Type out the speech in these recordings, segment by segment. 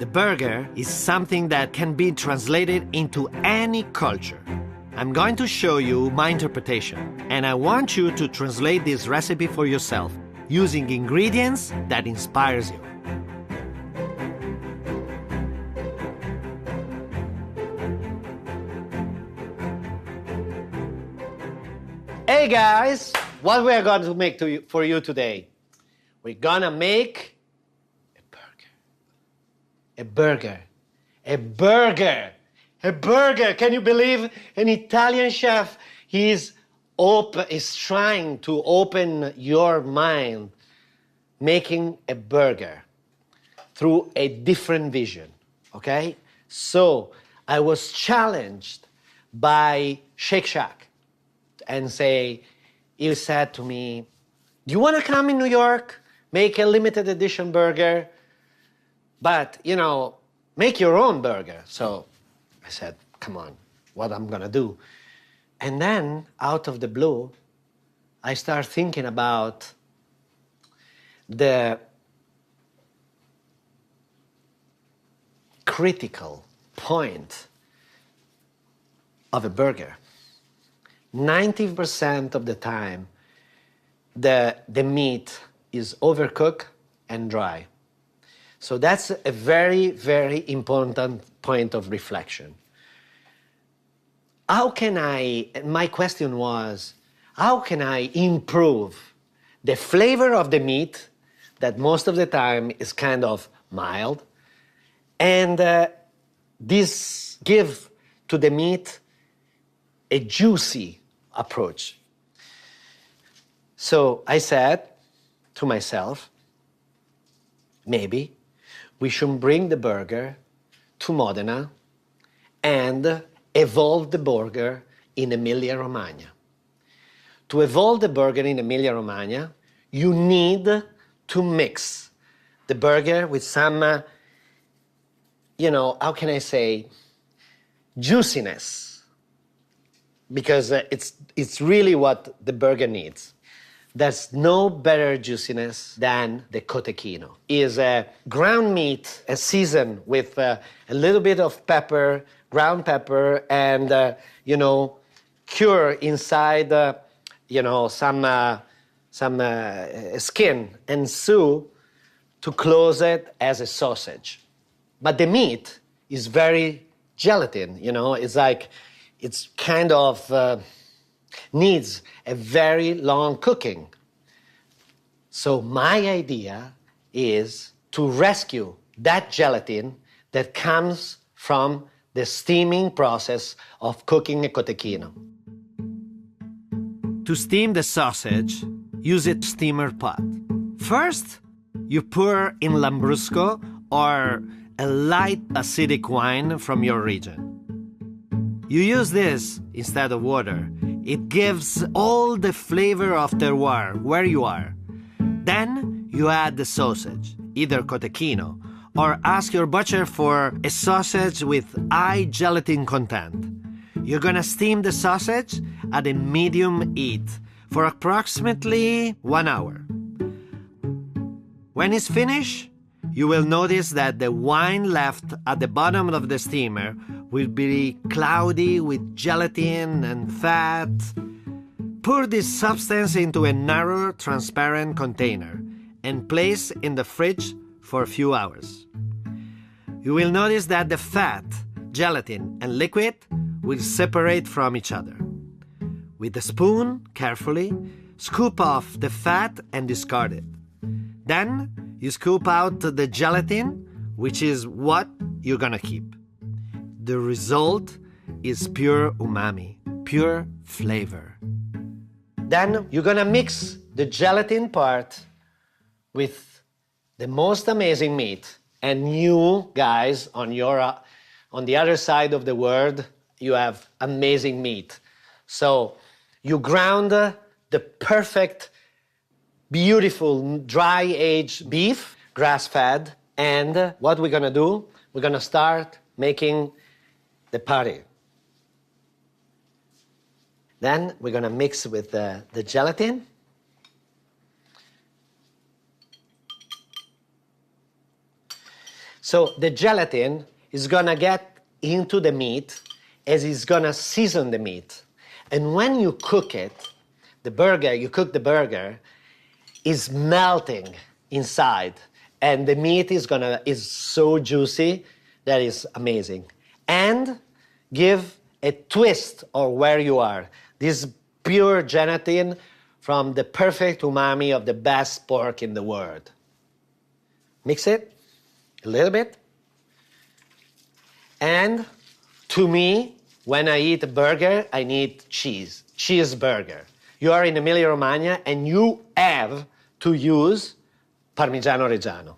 The burger is something that can be translated into any culture. I'm going to show you my interpretation, and I want you to translate this recipe for yourself using ingredients that inspires you. Hey guys, what we are going to make for you today? We're gonna make a burger. Can you believe an Italian chef? Is trying to open your mind, making a burger through a different vision, okay? So I was challenged by Shake Shack and he said to me, do you want to come in New York, make a limited edition burger, but, make your own burger? So I said, come on, what I'm gonna do? And then, out of the blue, I start thinking about the critical point of a burger. 90% of the time, the meat is overcooked and dry. So that's a very, very important point of reflection. My question was, how can I improve the flavor of the meat that most of the time is kind of mild, and this give to the meat a juicy approach? So I said to myself, maybe we should bring the burger to Modena and evolve the burger in Emilia-Romagna. To evolve the burger in Emilia-Romagna, you need to mix the burger with some, how can I say, juiciness, because it's really what the burger needs. There's no better juiciness than the cotechino. It's a ground meat, seasoned with a little bit of pepper, ground pepper, and, cure inside, some skin and sew to close it as a sausage. But the meat is very gelatin, it's kind of needs a very long cooking. So my idea is to rescue that gelatin that comes from the steaming process of cooking a cotechino. To steam the sausage, use a steamer pot. First, you pour in Lambrusco or a light acidic wine from your region. You use this instead of water. It gives all the flavor of terroir where you are. Then you add the sausage, either cotechino, or ask your butcher for a sausage with high gelatin content. You're gonna steam the sausage at a medium heat for approximately 1 hour. When it's finished, you will notice that the wine left at the bottom of the steamer will be cloudy with gelatin and fat. Pour this substance into a narrow, transparent container and place in the fridge for a few hours. You will notice that the fat, gelatin, and liquid will separate from each other. With a spoon, carefully, scoop off the fat and discard it. Then, you scoop out the gelatin, which is what you're gonna keep. The result is pure umami, pure flavor. Then you're gonna mix the gelatin part with the most amazing meat. And you guys, on the other side of the world, you have amazing meat. So you ground the perfect, beautiful, dry-aged beef, grass-fed. And what we're gonna do, we're gonna start making the patty. Then we're gonna mix with the gelatin. So the gelatin is gonna get into the meat as it's gonna season the meat. And when you cook it, you cook the burger, is melting inside. And the meat is so juicy that is amazing. And give a twist of where you are. This pure gelatin from the perfect umami of the best pork in the world. Mix it a little bit. And to me, when I eat a burger, I need cheese. Cheeseburger. You are in Emilia-Romagna and you have to use Parmigiano Reggiano.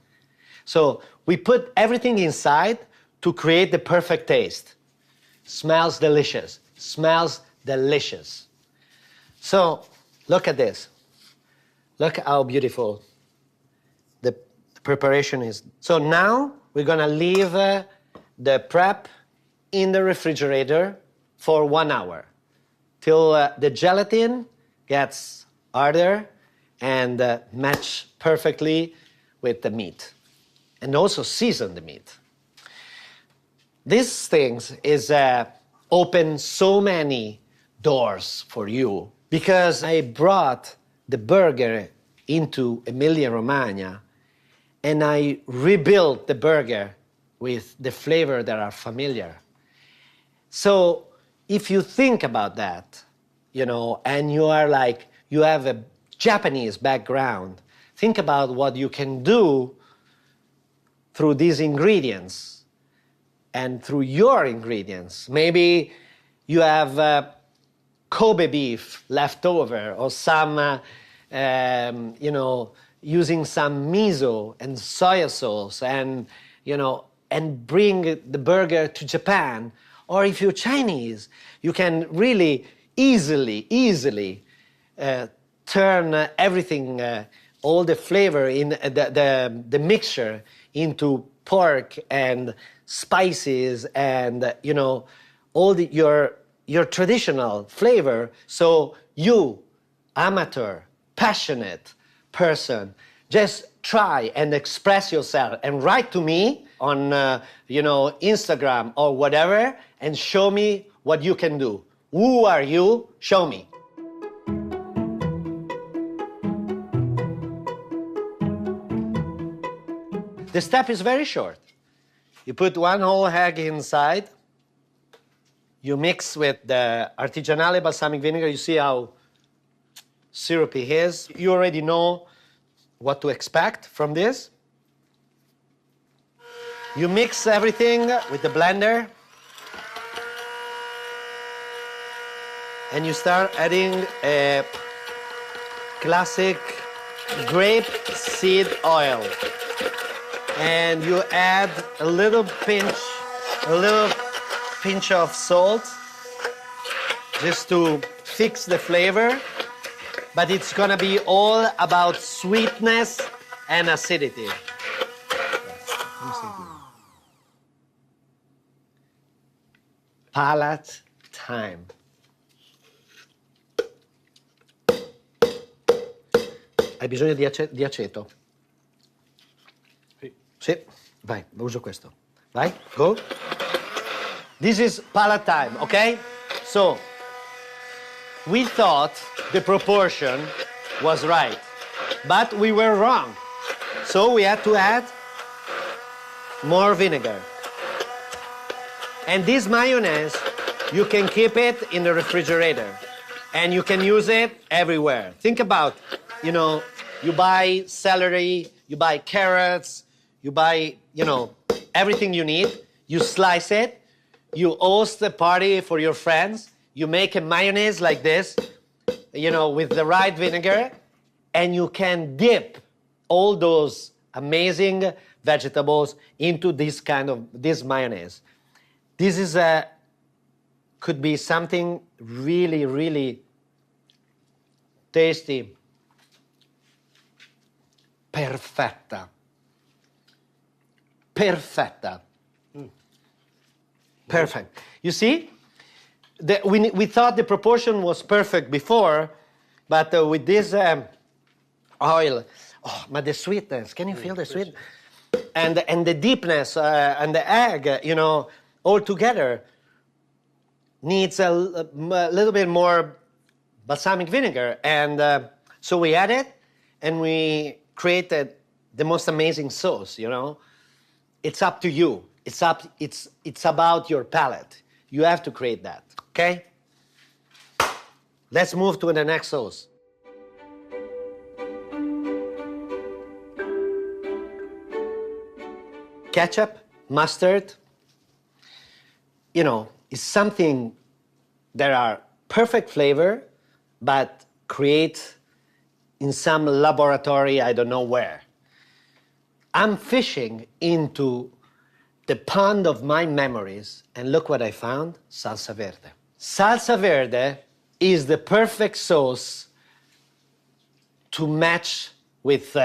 So we put everything inside to create the perfect taste. Smells delicious. Smells delicious. So look at this. Look how beautiful the preparation is. So now we're gonna leave the prep in the refrigerator for 1 hour till the gelatin gets harder and match perfectly with the meat, and also season the meat. These things is open so many doors for you because I brought the burger into Emilia-Romagna and I rebuilt the burger with the flavor that are familiar. So if you think about that, and you are like, you have a Japanese background, think about what you can do through these ingredients and through your ingredients. Maybe you have Kobe beef left over or some, using some miso and soy sauce and bring the burger to Japan. Or if you're Chinese, you can really easily turn everything, all the flavor in the mixture into pork and spices and all your traditional flavor. So you, amateur, passionate person, just try and express yourself and write to me on Instagram or whatever and show me what you can do. Who are you? Show me. The step is very short. You put 1 whole egg inside. You mix with the artigianale balsamic vinegar. You see how syrupy it is. You already know what to expect from this. You mix everything with the blender. And you start adding a classic grape seed oil. And you add a little pinch of salt just to fix the flavor. But it's gonna be all about sweetness and acidity. Palate time. Hai bisogno di aceto? Sì, vai, uso questo. Vai, go. This is palate time, okay? So, we thought the proportion was right, but we were wrong. So we had to add more vinegar. And this mayonnaise, you can keep it in the refrigerator and you can use it everywhere. Think about, you buy celery, you buy carrots, you buy, everything you need, you slice it, you host a party for your friends, you make a mayonnaise like this, with the right vinegar, and you can dip all those amazing vegetables into this mayonnaise. This is could be something really, really tasty. Perfetta. Perfect. You see, we thought the proportion was perfect before, but with this oil, but the sweetness, can you feel the sweetness? and the deepness and the egg, you know, all together needs a little bit more balsamic vinegar. And so we add it, and we created the most amazing sauce, you know. It's up to you. It's about your palate. You have to create that, okay? Let's move to the next sauce. Ketchup, mustard, you know, is something that are perfect flavor, but create in some laboratory, I don't know where. I'm fishing into the pond of my memories, and look what I found, salsa verde. Salsa verde is the perfect sauce to match with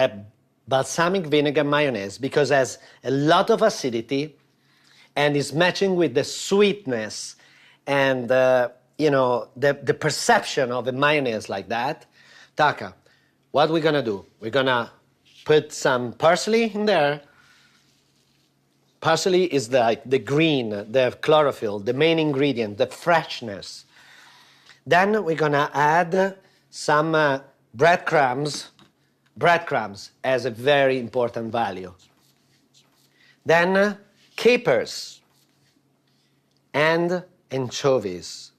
balsamic vinegar mayonnaise because it has a lot of acidity and is matching with the sweetness and you know, the perception of a mayonnaise like that. Taka, what we're gonna do? We're gonna put some parsley in there. Parsley is the green, the chlorophyll, the main ingredient, the freshness. Then we're gonna add some breadcrumbs. Breadcrumbs has a very important value. Then capers and anchovies.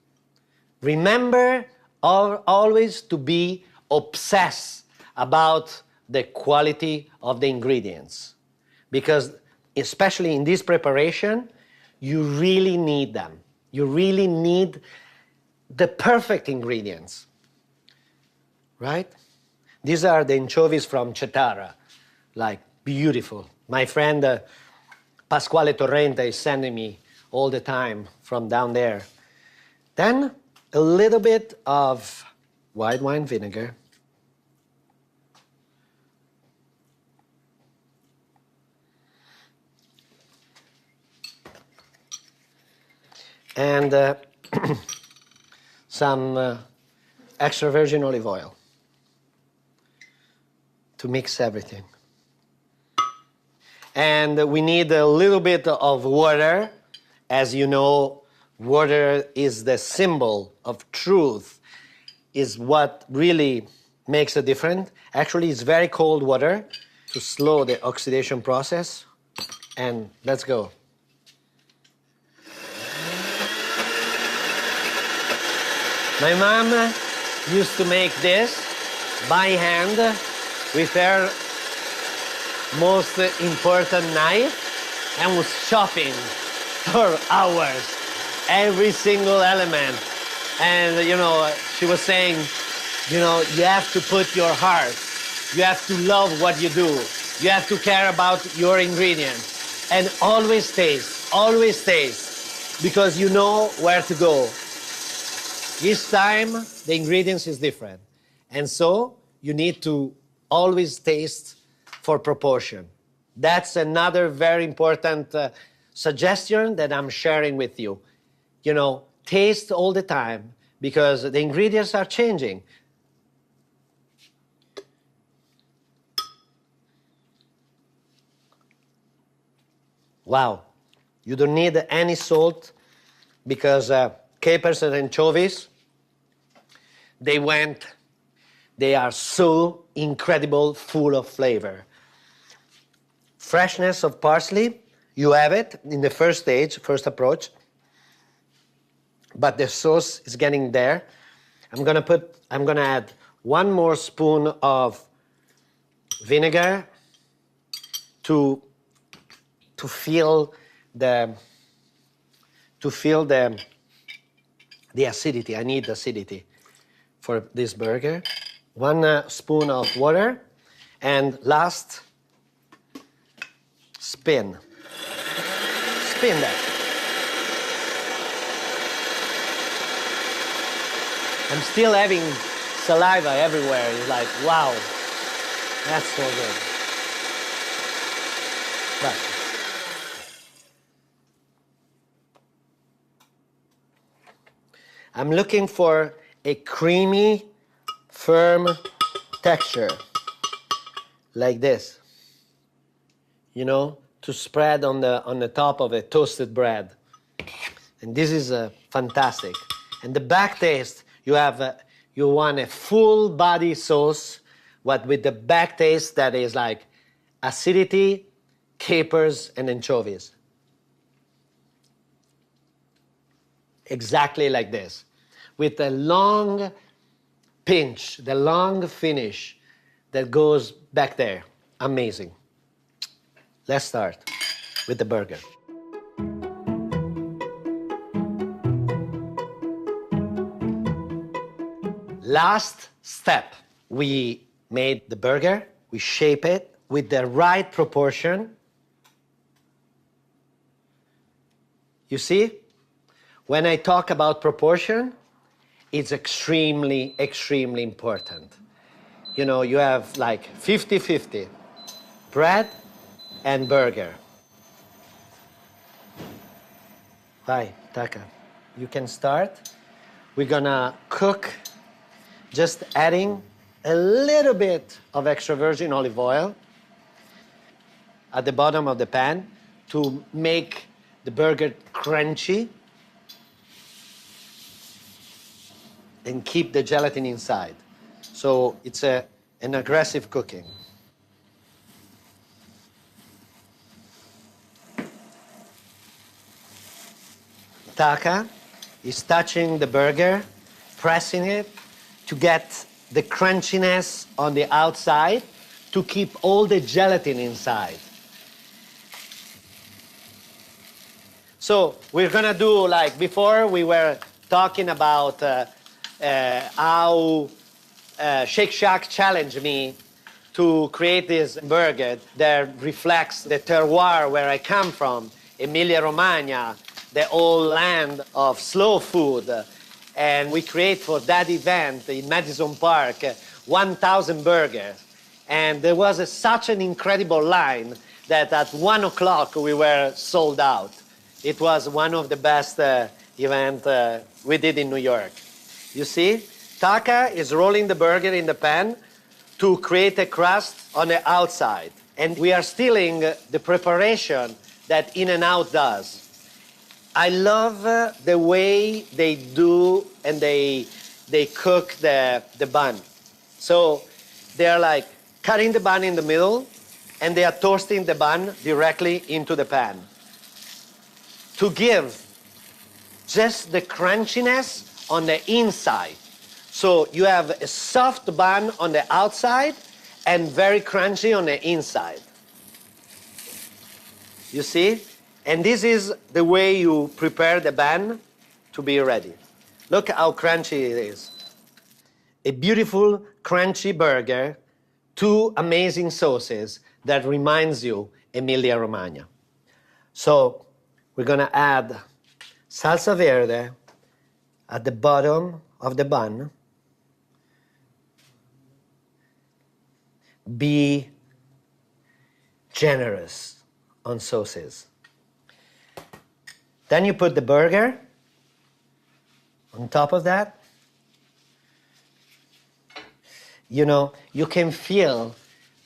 Remember always to be obsessed about the quality of the ingredients, because especially in this preparation, you really need them. You really need the perfect ingredients, right? These are the anchovies from Cetara, like beautiful. My friend Pasquale Torrente is sending me all the time from down there. Then a little bit of white wine vinegar. And some extra virgin olive oil to mix everything. And we need a little bit of water. As you know, water is the symbol of truth, is what really makes a difference. Actually, it's very cold water to slow the oxidation process. And let's go. My mom used to make this by hand with her most important knife and was chopping for hours every single element. And, you know, she was saying, you know, you have to put your heart, you have to love what you do, you have to care about your ingredients, and always taste, because you know where to go. Each time, the ingredients is different. And so, you need to always taste for proportion. That's another very important suggestion that I'm sharing with you. You know, taste all the time, because the ingredients are changing. Wow. You don't need any salt, because capers and anchovies, they are so incredible, full of flavor. Freshness of parsley, you have it in the first stage, first approach, but the sauce is getting there. I'm gonna add 1 more spoon of vinegar to feel the acidity. I need acidity for this burger. 1 spoon of water, and last, spin that. I'm still having saliva everywhere. It's like, wow, that's so good. But I'm looking for a creamy, firm texture, like this. to spread on the top of a toasted bread. And this is fantastic. And the back taste, you want a full body sauce, but with the back taste that is like acidity, capers, and anchovies. Exactly like this. With the long pinch, the long finish that goes back there. Amazing. Let's start with the burger. Last step. We made the burger. We shape it with the right proportion. You see? When I talk about proportion, it's extremely, extremely important. You have like 50-50, bread and burger. Vai, Taka, you can start. We're gonna cook, just adding a little bit of extra virgin olive oil at the bottom of the pan to make the burger crunchy and keep the gelatin inside. So it's an aggressive cooking. Taka is touching the burger, pressing it to get the crunchiness on the outside to keep all the gelatin inside. So we're gonna do like before we were talking about how Shake Shack challenged me to create this burger that reflects the terroir where I come from, Emilia-Romagna, the old land of slow food. And we create for that event in Madison Park 1,000 burgers. And there was such an incredible line that at 1 o'clock we were sold out. It was one of the best events we did in New York. You see, Taka is rolling the burger in the pan to create a crust on the outside. And we are stealing the preparation that In-N-Out does. I love the way they do and they cook the bun. So they're like cutting the bun in the middle and they are toasting the bun directly into the pan to give just the crunchiness on the inside. So you have a soft bun on the outside and very crunchy on the inside. You see? And this is the way you prepare the bun to be ready. Look how crunchy it is. A beautiful, crunchy burger, 2 amazing sauces that reminds you Emilia-Romagna. So we're gonna add salsa verde at the bottom of the bun. Be generous on sauces. Then you put the burger on top of that. You can feel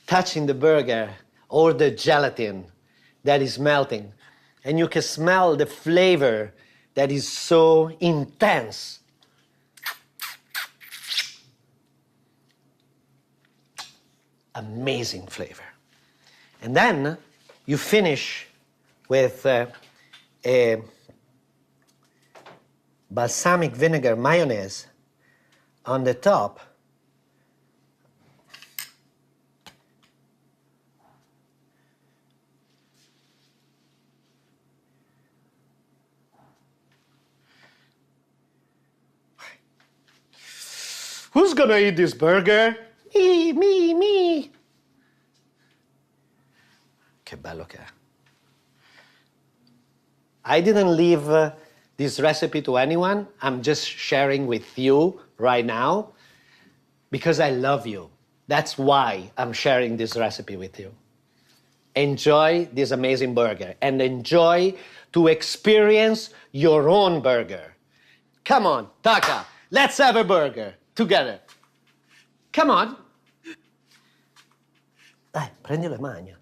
touching the burger or the gelatin that is melting. And you can smell the flavor that is so intense. Amazing flavor. And then you finish with a balsamic vinegar mayonnaise on the top. Who's gonna eat this burger? Me. Che bello che è. I didn't leave this recipe to anyone. I'm just sharing with you right now because I love you. That's why I'm sharing this recipe with you. Enjoy this amazing burger and enjoy to experience your own burger. Come on, Taka, let's have a burger together. Come on. Dai, prendi le mani.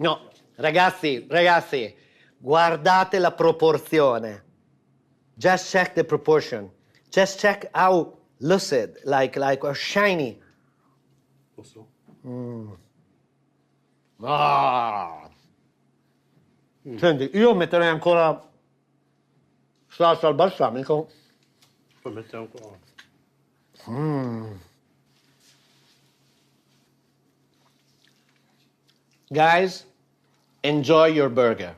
No, ragazzi, guardate la proporzione. Just check the proportion. Just check how lucid, like shiny. Posso? Ah. Senti, io metterei ancora salsa al balsamico. Poi mettiamo ancora. Guys, enjoy your burger.